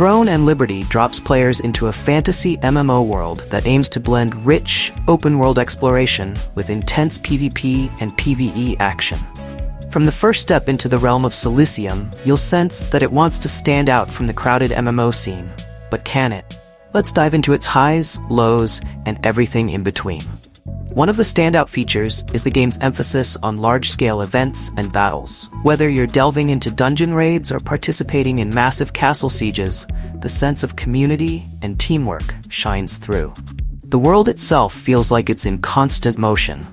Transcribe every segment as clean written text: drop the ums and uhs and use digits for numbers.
Throne and Liberty drops players into a fantasy MMO world that aims to blend rich, open-world exploration with intense PvP and PvE action. From the first step into the realm of Silicium, you'll sense that it wants to stand out from the crowded MMO scene. But can it? Let's dive into its highs, lows, and everything in between. One of the standout features is the game's emphasis on large-scale events and battles. Whether you're delving into dungeon raids or participating in massive castle sieges, the sense of community and teamwork shines through. The world itself feels like it's in constant motion,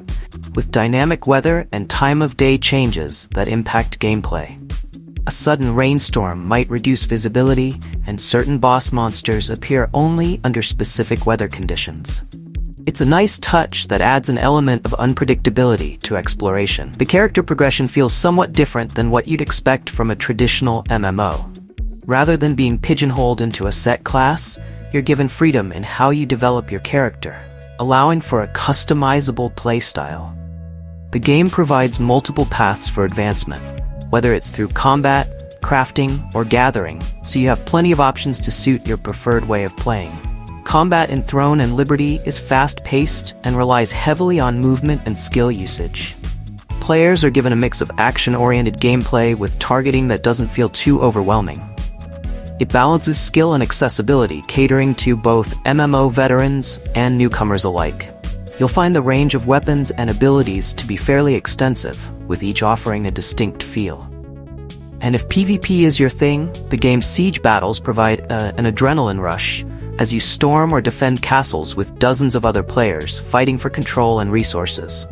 with dynamic weather and time-of-day changes that impact gameplay. A sudden rainstorm might reduce visibility, and certain boss monsters appear only under specific weather conditions. It's a nice touch that adds an element of unpredictability to exploration. The character progression feels somewhat different than what you'd expect from a traditional MMO. Rather than being pigeonholed into a set class, you're given freedom in how you develop your character, allowing for a customizable playstyle. The game provides multiple paths for advancement, whether it's through combat, crafting, or gathering, so you have plenty of options to suit your preferred way of playing. Combat in Throne and Liberty is fast-paced and relies heavily on movement and skill usage. Players are given a mix of action-oriented gameplay with targeting that doesn't feel too overwhelming. It balances skill and accessibility, catering to both MMO veterans and newcomers alike. You'll find the range of weapons and abilities to be fairly extensive, with each offering a distinct feel. And if PvP is your thing, the game's siege battles provide an adrenaline rush, as you storm or defend castles with dozens of other players fighting for control and resources.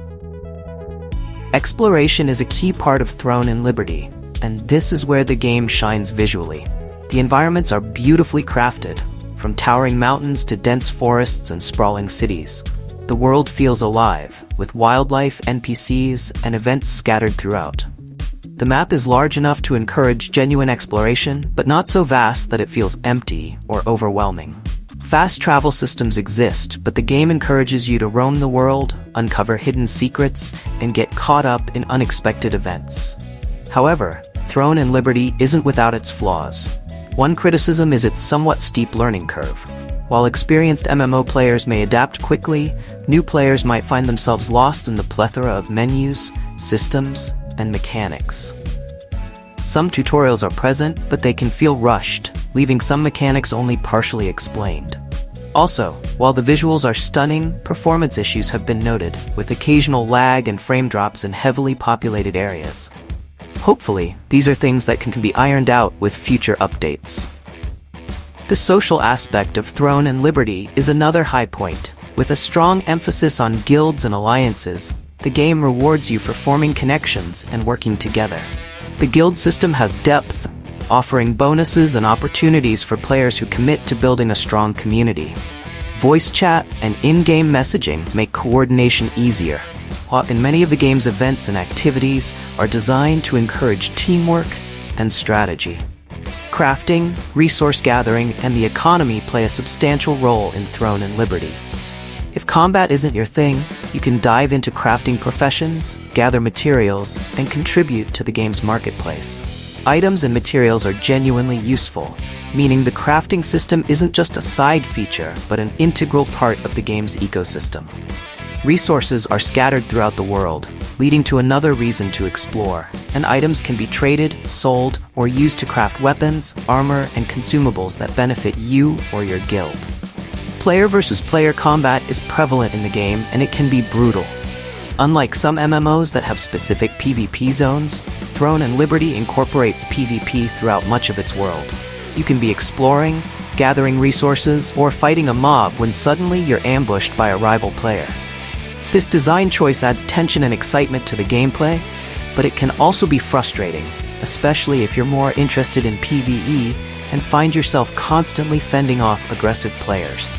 Exploration is a key part of Throne and Liberty, and this is where the game shines visually. The environments are beautifully crafted, from towering mountains to dense forests and sprawling cities. The world feels alive, with wildlife, NPCs, and events scattered throughout. The map is large enough to encourage genuine exploration, but not so vast that it feels empty or overwhelming. Fast travel systems exist, but the game encourages you to roam the world, uncover hidden secrets, and get caught up in unexpected events. However, Throne and Liberty isn't without its flaws. One criticism is its somewhat steep learning curve. While experienced MMO players may adapt quickly, new players might find themselves lost in the plethora of menus, systems, and mechanics. Some tutorials are present, but they can feel rushed, leaving some mechanics only partially explained. Also, while the visuals are stunning, performance issues have been noted, with occasional lag and frame drops in heavily populated areas. Hopefully, these are things that can be ironed out with future updates. The social aspect of Throne and Liberty is another high point. With a strong emphasis on guilds and alliances, the game rewards you for forming connections and working together. The guild system has depth, offering bonuses and opportunities for players who commit to building a strong community. Voice chat and in-game messaging make coordination easier, while in many of the game's events and activities are designed to encourage teamwork and strategy. Crafting, resource gathering, and the economy play a substantial role in Throne and Liberty. If combat isn't your thing, you can dive into crafting professions, gather materials, and contribute to the game's marketplace. Items and materials are genuinely useful, meaning the crafting system isn't just a side feature, but an integral part of the game's ecosystem. Resources are scattered throughout the world, leading to another reason to explore, and items can be traded, sold, or used to craft weapons, armor, and consumables that benefit you or your guild. Player versus player combat is prevalent in the game, and it can be brutal. Unlike some MMOs that have specific PvP zones, Throne and Liberty incorporates PvP throughout much of its world. You can be exploring, gathering resources, or fighting a mob when suddenly you're ambushed by a rival player. This design choice adds tension and excitement to the gameplay, but it can also be frustrating, especially if you're more interested in PvE and find yourself constantly fending off aggressive players.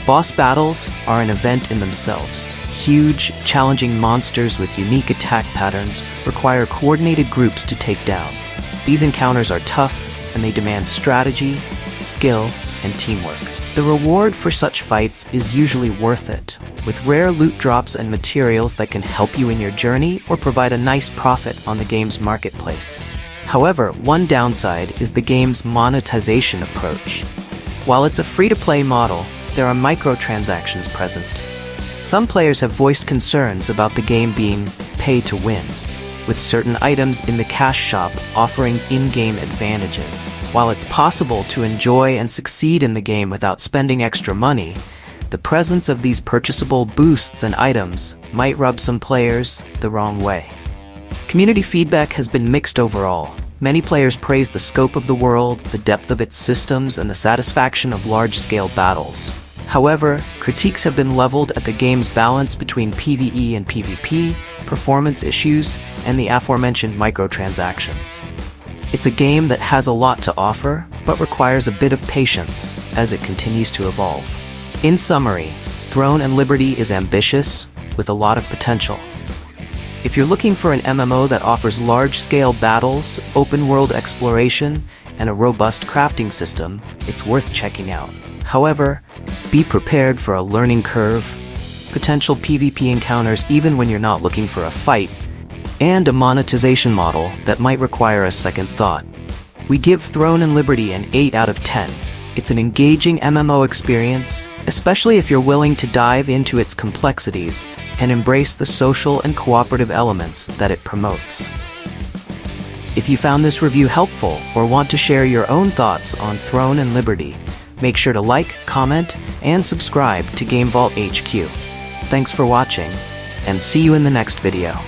Boss battles are an event in themselves. Huge, challenging monsters with unique attack patterns require coordinated groups to take down. These encounters are tough, and they demand strategy, skill, and teamwork. The reward for such fights is usually worth it, with rare loot drops and materials that can help you in your journey or provide a nice profit on the game's marketplace. However, one downside is the game's monetization approach. While it's a free-to-play model, there are microtransactions present. Some players have voiced concerns about the game being pay-to-win, with certain items in the cash shop offering in-game advantages. While it's possible to enjoy and succeed in the game without spending extra money, the presence of these purchasable boosts and items might rub some players the wrong way. Community feedback has been mixed overall. Many players praise the scope of the world, the depth of its systems, and the satisfaction of large-scale battles. However, critiques have been leveled at the game's balance between PvE and PvP, performance issues, and the aforementioned microtransactions. It's a game that has a lot to offer, but requires a bit of patience as it continues to evolve. In summary, Throne and Liberty is ambitious, with a lot of potential. If you're looking for an MMO that offers large-scale battles, open-world exploration, and a robust crafting system, it's worth checking out. However, be prepared for a learning curve, potential PvP encounters even when you're not looking for a fight, and a monetization model that might require a second thought. We give Throne and Liberty an 8 out of 10. It's an engaging MMO experience, especially if you're willing to dive into its complexities and embrace the social and cooperative elements that it promotes. If you found this review helpful or want to share your own thoughts on Throne and Liberty, make sure to like, comment, and subscribe to GameVault HQ. Thanks for watching, and see you in the next video.